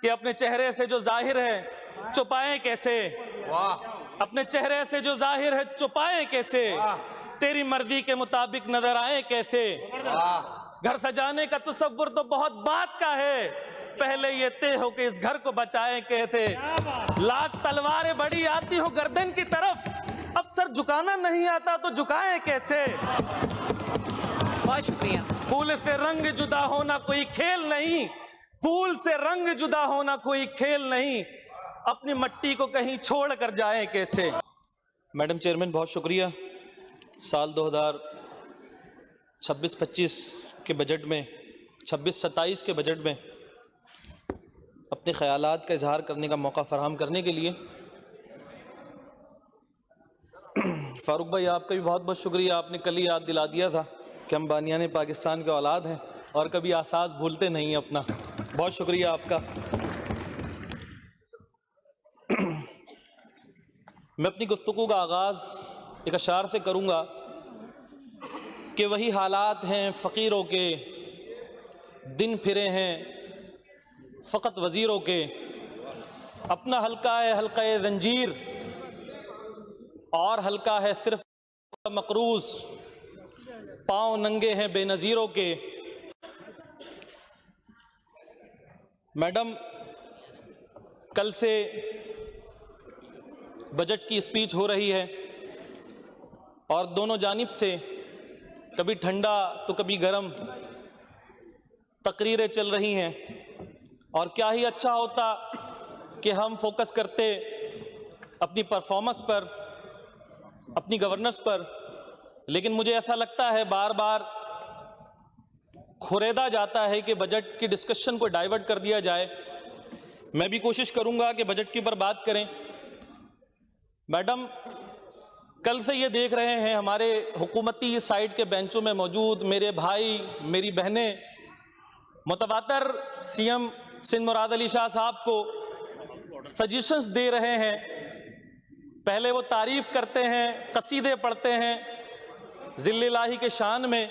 कि अपने चेहरे से जो जाहिर है छुपाएं कैसे, अपने चेहरे से जो जाहिर है छुपाएं कैसे, तेरी मर्जी के मुताबिक नजर आए कैसे। घर सजाने का तसव्वुर तो बहुत बात का है, पहले ये तय हो कि इस घर को बचाएं कैसे। लाख तलवारें बड़ी आती हो गर्दन की तरफ, अब सर झुकाना नहीं आता तो झुकाएं कैसे। बहुत शुक्रिया। फूल से रंग जुदा होना कोई खेल नहीं, फूल से रंग जुदा होना कोई खेल नहीं, अपनी मट्टी को कहीं छोड़ कर जाए कैसे। मैडम चेयरमैन बहुत शुक्रिया। साल 2026-25 के बजट में, 26-27 के बजट में अपने ख्यालात का इजहार करने का मौका फराहम करने के लिए फारूक भाई आपका भी बहुत बहुत शुक्रिया। आपने कल ही याद दिला दिया था कि हम बानियाने पाकिस्तान के औलाद हैं और कभी एहसास भूलते नहीं अपना, बहुत शुक्रिया आपका। मैं अपनी गुफ्तगू का आगाज़ एक अशार से करूँगा कि वही हालात हैं फ़कीरों के, दिन फिरे हैं फ़कत वज़ीरों के, अपना हल्का है हल्का ज़ंजीर और हल्का है सिर्फ मकरूज़, पाँव नंगे हैं बेनज़ीरों के। मैडम कल से बजट की स्पीच हो रही है और दोनों जानिब से कभी ठंडा तो कभी गर्म तकरीरें चल रही हैं, और क्या ही अच्छा होता कि हम फोकस करते अपनी परफॉर्मेंस पर, अपनी गवर्नेंस पर, लेकिन मुझे ऐसा लगता है बार बार खुरेदा जाता है कि बजट की डिस्कशन को डाइवर्ट कर दिया जाए। मैं भी कोशिश करूंगा कि बजट के ऊपर बात करें। मैडम कल से ये देख रहे हैं हमारे हुकूमती साइड के बेंचों में मौजूद मेरे भाई मेरी बहनें मुतवातर सीएम सिंध मुराद अली शाह साहब को सजेशंस दे रहे हैं। पहले वो तारीफ करते हैं, कसीदे पढ़ते हैं ज़िल्ल-ए-इलाही के शान में।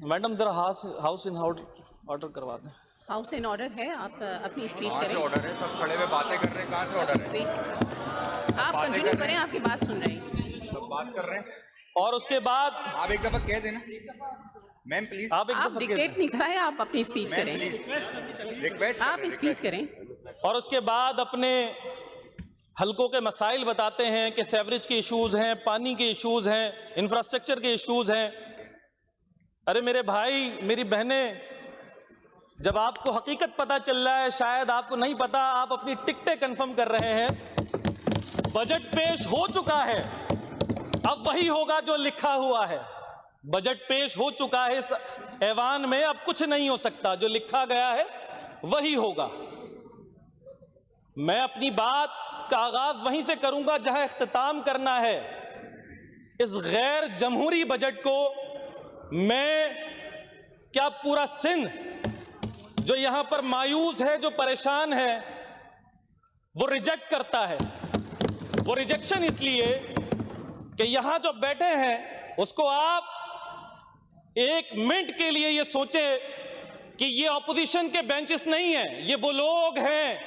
मैडम जरा हाउस इन ऑर्डर करवा दें। हाउस इन ऑर्डर है, आप अपनी स्पीच कहाँ से करें। ऑर्डर है? सब खड़े हुए बातें कर रहे हैं, कहाँ से ऑर्डर है? स्पीच आप बातें कंटिन्यू कर रहे करें, हैं। आपकी बात सुन रहे हैं। सब बात कर रहे हैं। और उसके बाद आप एक दफा कह देना मैम प्लीज। आप एक आप दफा डिक्टेट नहीं कराएं, आप अपनी स्पीच मैम करें। Please request. आप स्पीच करें। और उसके बाद अपने हलकों के मसाइल बताते हैं कि सेवरेज के इश्यूज़ हैं, पानी के इश्यूज़ हैं, इंफ्रास्ट्रक्चर के इश्यूज़ हैं। अरे मेरे भाई मेरी बहनें, जब आपको हकीकत पता चल रहा है, शायद आपको नहीं पता, आप अपनी टिकटें कंफर्म कर रहे हैं। बजट पेश हो चुका है, अब वही होगा जो लिखा हुआ है। बजट पेश हो चुका है इस ऐवान में, अब कुछ नहीं हो सकता, जो लिखा गया है वही होगा। मैं अपनी बात का आगाज वहीं से करूंगा जहां इख्तिताम करना है। इस गैर जमहूरी बजट को मैं क्या पूरा सिंध जो यहां पर मायूस है, जो परेशान है, वो रिजेक्ट करता है। वो रिजेक्शन इसलिए कि यहां जो बैठे हैं उसको आप एक मिनट के लिए ये सोचें कि ये ऑपोजिशन के बेंचेस नहीं है, ये वो लोग हैं,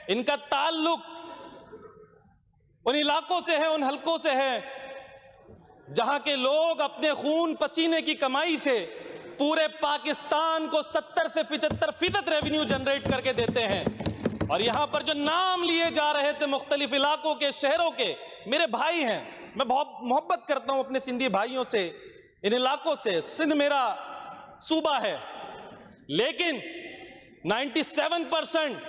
इनका ताल्लुक उन इलाकों से है, उन हलकों से है जहां के लोग अपने खून पसीने की कमाई से पूरे पाकिस्तान को 70 से 75% रेवेन्यू जनरेट करके देते हैं। और यहां पर जो नाम लिए जा रहे थे मुख्तलिफ इलाकों के, शहरों के, मेरे भाई हैं, मैं बहुत मोहब्बत करता हूं अपने सिंधी भाइयों से, इन इलाकों से। सिंध मेरा सूबा है, लेकिन 97%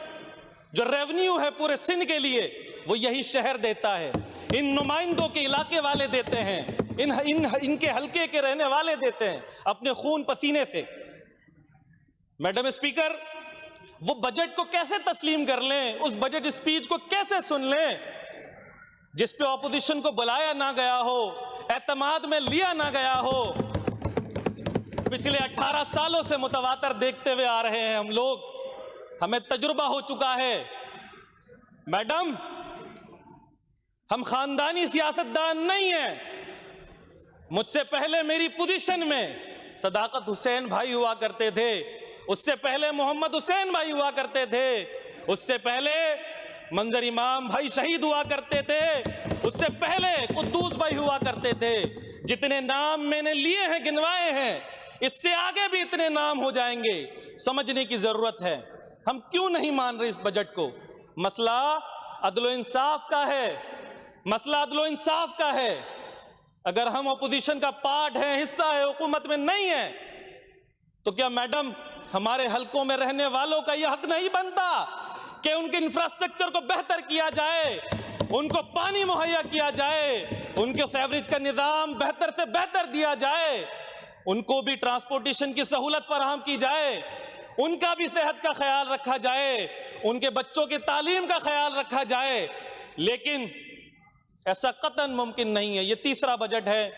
जो रेवेन्यू है पूरे सिंध के लिए वो यही शहर देता है, इन नुमाइंदों के इलाके वाले देते हैं, इनके हलके के रहने वाले देते हैं अपने खून पसीने से। मैडम स्पीकर, वो बजट को कैसे तस्लीम कर लें, उस बजट स्पीच को कैसे सुन लें जिस पे ऑपोजिशन को बुलाया ना गया हो, एतमाद में लिया ना गया हो। पिछले 18 सालों से मुतवातर देखते हुए आ रहे हैं हम लोग, हमें तजुर्बा हो चुका है। मैडम, हम खानदानी सियासतदान नहीं हैं। मुझसे पहले मेरी पोजीशन में सदाकत हुसैन भाई हुआ करते थे, उससे पहले मोहम्मद हुसैन भाई हुआ करते थे, उससे पहले मंजर इमाम भाई शहीद हुआ करते थे, उससे पहले कुद्दूस भाई हुआ करते थे। जितने नाम मैंने लिए हैं, गिनवाए हैं, इससे आगे भी इतने नाम हो जाएंगे। समझने की जरूरत है, हम क्यों नहीं मान रहे इस बजट को। मसला अदलो इंसाफ का है, मसला अदलो इंसाफ का है। अगर हम अपोजिशन का पार्ट है, हिस्सा है, हुकूमत में नहीं है, तो क्या मैडम हमारे हलकों में रहने वालों का यह हक नहीं बनता कि उनके इंफ्रास्ट्रक्चर को बेहतर किया जाए, उनको पानी मुहैया किया जाए, उनके फेवरेज का निज़ाम बेहतर से बेहतर दिया जाए, उनको भी ट्रांसपोर्टेशन की सहूलत फराहम की जाए, उनका भी सेहत का ख्याल रखा जाए, उनके बच्चों की तालीम का ख्याल रखा जाए। लेकिन ऐसा कतन मुमकिन नहीं है। ये तीसरा बजट है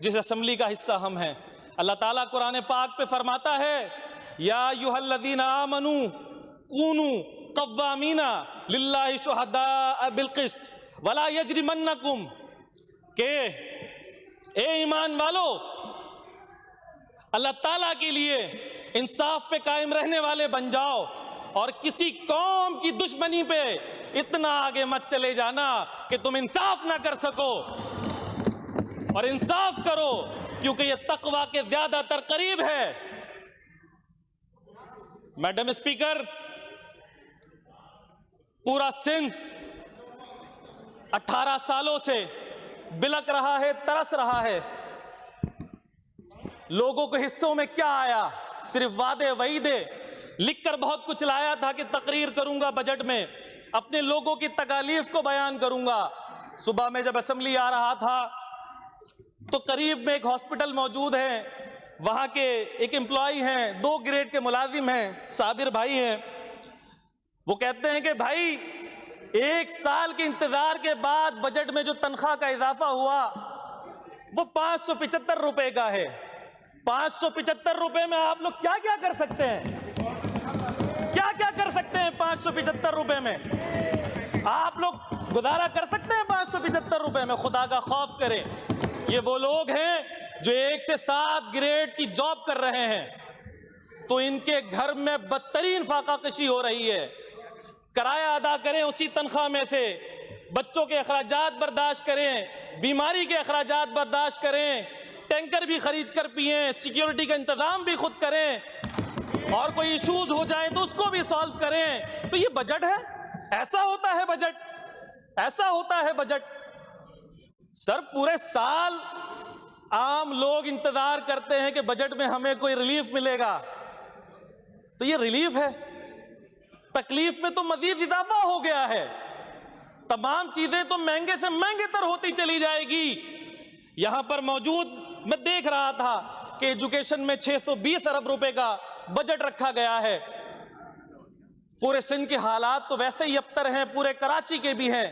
जिस असेंबली का हिस्सा हम हैं। अल्लाह ताला कुरान पाक पे फरमाता है, या अय्युहल्लज़ीना आमनू कूनू क़व्वामीना लिल्लाहि शुहदाअ बिल क़िस्त वला यजरिमन्नकुम, के ए ईमान वालो, अल्लाह ताला के लिए इंसाफ पे कायम रहने वाले बन जाओ और किसी कौम की दुश्मनी पे इतना आगे मत चले जाना कि तुम इंसाफ ना कर सको, और इंसाफ करो क्योंकि ये तकवा के ज्यादातर करीब है। मैडम स्पीकर, पूरा सिंध 18 सालों से बिलक रहा है, तरस रहा है। लोगों के हिस्सों में क्या आया? सिर्फ वादे वईदे। लिखकर बहुत कुछ लाया था कि तकरीर करूंगा बजट में, अपने लोगों की तकालीफ को बयान करूंगा। सुबह में जब असेंबली आ रहा था तो करीब में एक हॉस्पिटल मौजूद है, वहां के एक एम्प्लॉय हैं, 2 ग्रेड के मुलाजिम हैं, साबिर भाई हैं। वो कहते हैं कि भाई 1 साल के इंतजार के बाद बजट में जो तनख्वाह का इजाफा हुआ वो 575 रुपए का है। 575 रुपए में आप लोग क्या क्या कर सकते हैं? क्या क्या कर सकते हैं 575 रुपए में? आप लोग गुजारा कर सकते हैं 575 रुपए में? खुदा का खौफ करें। ये वो लोग हैं जो 1 से 7 ग्रेड की जॉब कर रहे हैं, तो इनके घर में बदतरीन फाकाकशी हो रही है। किराया अदा करें उसी तनख्वाह में से, बच्चों के अखराजात बर्दाश्त करें, बीमारी के अखराजात बर्दाश्त करें, टैंकर भी खरीद कर पिए, सिक्योरिटी का इंतजाम भी खुद करें, और कोई इश्यूज हो जाए तो उसको भी सॉल्व करें। तो ये बजट है? ऐसा होता है बजट? ऐसा होता है बजट? सर, पूरे साल आम लोग इंतजार करते हैं कि बजट में हमें कोई रिलीफ मिलेगा, तो ये रिलीफ है? तकलीफ में तो मजीद इजाफा हो गया है। तमाम चीजें तो महंगे से महंगे तर होती चली जाएगी। यहां पर मौजूद मैं देख रहा था कि एजुकेशन में 620 अरब रुपए का बजट रखा गया है। पूरे सिंध के हालात तो वैसे ही अबतर हैं, पूरे कराची के भी हैं,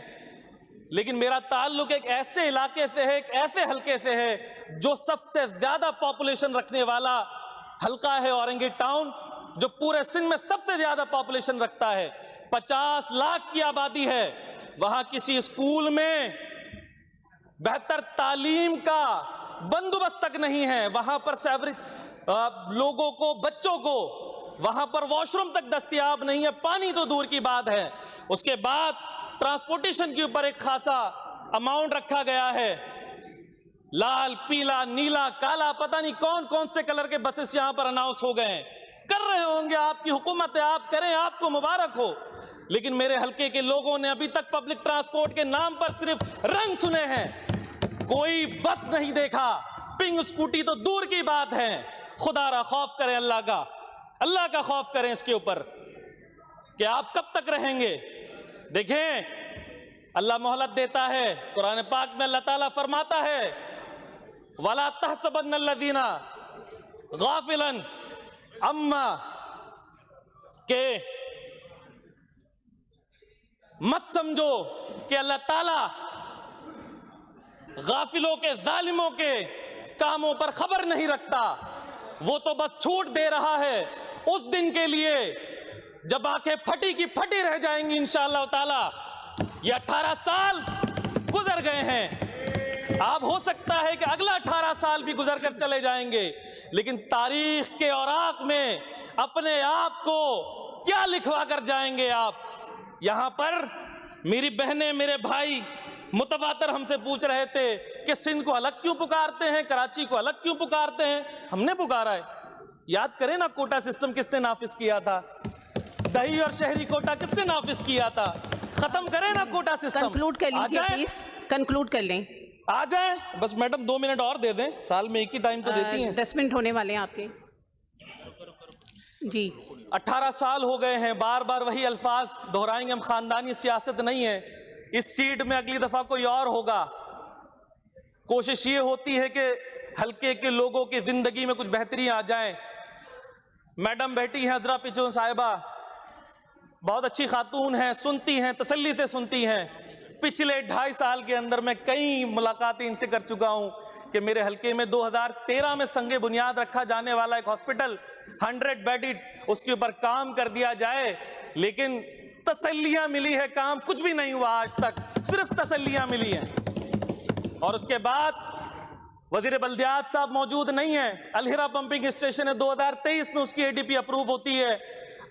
लेकिन मेरा ताल्लुक एक ऐसे इलाके से है, एक ऐसे हलके से है जो सबसे ज्यादा पॉपुलेशन रखने वाला हलका है, औरंगी टाउन, जो पूरे सिंध में सबसे ज्यादा पॉपुलेशन रखता है। 50 लाख की आबादी है। वहां किसी स्कूल में बेहतर तालीम का बंदोबस्त तक नहीं है। वहां पर लोगों को, बच्चों को वहां पर वॉशरूम तक दस्तयाब नहीं है, पानी तो दूर की बात है। उसके बाद ट्रांसपोर्टेशन के ऊपर एक खासा अमाउंट रखा गया है। लाल, पीला, नीला, काला, पता नहीं कौन कौन से कलर के बसेस यहां पर अनाउंस हो गए हैं। कर रहे होंगे, आपकी हुकूमत है, आप करें, आपको मुबारक हो। लेकिन मेरे हलके के लोगों ने अभी तक पब्लिक ट्रांसपोर्ट के नाम पर सिर्फ रंग सुने हैं, कोई बस नहीं देखा। पिंग स्कूटी तो दूर की बात है। खुदा रा खौफ करें, अल्लाह का खौफ करें इसके ऊपर कि आप कब तक रहेंगे। देखें, अल्लाह मोहलत देता है। कुरान पाक में अल्लाह ताला फरमाता है, वला तहसबन्नल्लज़ीना गाफिलन अम्मा, के मत समझो कि अल्लाह ताला गाफिलों के, जालिमों के कामों पर खबर नहीं रखता। वो तो बस छूट दे रहा है उस दिन के लिए जब आंखें फटी की फटी रह जाएंगी इंशाअल्लाह ताला। ये 18 साल गुजर गए हैं, आप हो सकता है कि अगला 18 साल भी गुजर कर चले जाएंगे, लेकिन तारीख के औराक में अपने आप को क्या लिखवा कर जाएंगे आप। यहां पर मेरी बहनें, मेरे भाई मुतवातर हमसे पूछ रहे थे कि सिंध को अलग क्यों पुकारते हैं, कराची को अलग क्यों पुकारते हैं। हमने पुकारा है। याद करें ना, कोटा सिस्टम किसने नाफिज किया था, दही और शहरी कोटा किसने नाफिज किया था। खत्म करें ना कोटा सिस्टम। कंक्लूड कर लीजिए प्लीज, कंक्लूड कर लें। आ जाए बस मैडम, 2 मिनट और दे दें, साल में एक ही टाइम तो देती हैं। 10 मिनट होने वाले हैं आपके जी। 18 साल हो गए हैं, बार बार वही अल्फाज दोहराएंगे हम। खानदानी सियासत नहीं है, इस सीट में अगली दफा कोई और होगा। कोशिश ये होती है कि हल्के के लोगों की जिंदगी में कुछ बेहतरी आ जाए। मैडम बैठी हैं हजरा पिछों साहिबा, बहुत अच्छी खातून हैं, सुनती हैं, तसल्ली से सुनती हैं। पिछले 2.5 साल के अंदर मैं कई मुलाकातें इनसे कर चुका हूं कि मेरे हल्के में 2013 में संगे बुनियाद रखा जाने वाला एक हॉस्पिटल 100 बेडेड, उसके ऊपर काम कर दिया जाए। लेकिन तसल्लियां मिली है, काम कुछ भी नहीं हुआ आज तक, सिर्फ तसल्लियां मिली हैं। और उसके बाद वजीर बल्दियात साहब मौजूद नहीं है। अलहिरा पंपिंग स्टेशन है, 2023 में उसकी एडीपी अप्रूव होती है।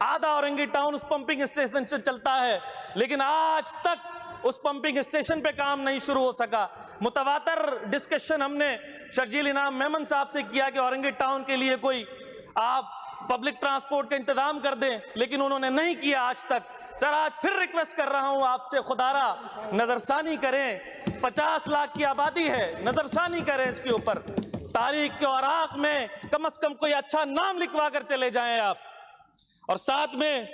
आधा औरंगी टाउन उस पंपिंग स्टेशन से चलता है, लेकिन आज तक उस पंपिंग स्टेशन पे काम नहीं शुरू हो सका। मुतवातर डिस्कशन हमने शर्जील इनाम मेमन साहब से किया कि औरंगी टाउन के लिए कोई आप पब्लिक ट्रांसपोर्ट का इंतजाम कर दें, लेकिन उन्होंने नहीं किया आज तक। सर, आज फिर रिक्वेस्ट कर रहा हूं आपसे, खुदारा नजरसानी करें। 50 लाख की आबादी है, नजरसानी करें इसके ऊपर। तारीख के औराक में कम से कम कोई अच्छा नाम लिखवा कर चले जाएं आप। और साथ में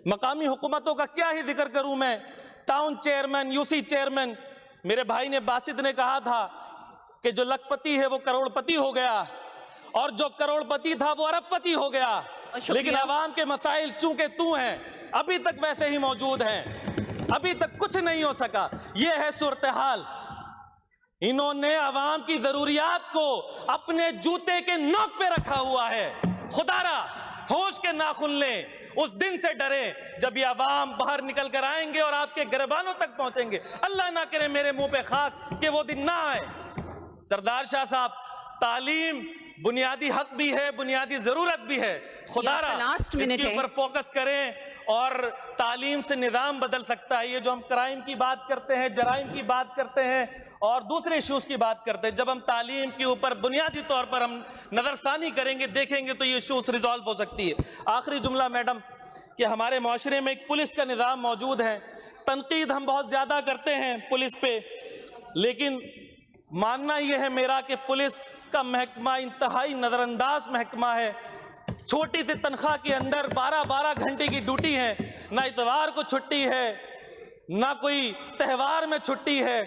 मकामी हुकूमतों का क्या ही जिक्र करूं मैं। टाउन चेयरमैन, यूसी चेयरमैन, मेरे भाई ने बासित ने कहा था कि जो लखपति है वो करोड़पति हो गया, और जो करोड़पति था वो अरबपति हो गया। लेकिन आवाम के मसाइल चूंकि तू हैं, अभी तक वैसे ही मौजूद हैं, अभी तक कुछ नहीं हो सका। ये है सूरत हाल। इन्होंने आवाम की जरूरियात को अपने जूते के नोक पे रखा हुआ है। खुदारा होश के नाखून लें, उस दिन से डरें जब ये आवाम बाहर निकल कर आएंगे और आपके गिरबानों तक पहुंचेंगे। अल्लाह ना करे मेरे मुंह पे खाक कि वो दिन ना आए। सरदार शाह साहब, तालीम बुनियादी हक भी है, बुनियादी जरूरत भी है। खुदारा इसके ऊपर फोकस करें और तालीम से निज़ाम बदल सकता है। ये जो हम क्राइम की बात करते हैं, जराइम की बात करते हैं और दूसरे इश्यूज की बात करते हैं, जब हम तालीम के ऊपर बुनियादी तौर पर हम नजरसानी करेंगे, देखेंगे, तो ये इश्यूज रिजॉल्व हो सकती है। आखिरी जुमला मैडम, कि हमारे माशरे में एक पुलिस का निज़ाम मौजूद है। तनकीद हम बहुत ज्यादा करते हैं पुलिस पे, लेकिन मानना यह है मेरा कि पुलिस का महकमा इंतहाई नजरअंदाज महकमा है। छोटी सी तनख्वाह के अंदर 12-12 घंटे की ड्यूटी है, ना इतवार को छुट्टी है, ना कोई त्यौहार में छुट्टी है,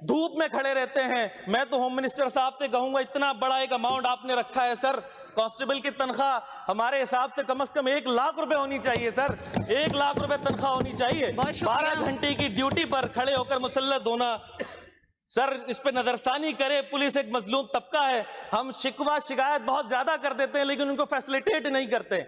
धूप में खड़े रहते हैं। मैं तो होम मिनिस्टर साहब से कहूंगा, इतना बड़ा एक अमाउंट आपने रखा है सर, कांस्टेबल की तनख्वाह हमारे हिसाब से कम 1 लाख रुपए होनी चाहिए सर, 1 लाख रुपए तनख्वाह होनी चाहिए। 12 घंटे की ड्यूटी पर खड़े होकर मुसल्लत होना। सर, इस पे नजरसानी करे। पुलिस एक मजलूम तबका है, हम शिकवा शिकायत बहुत ज्यादा कर देते हैं, लेकिन उनको फैसिलिटेट नहीं करते।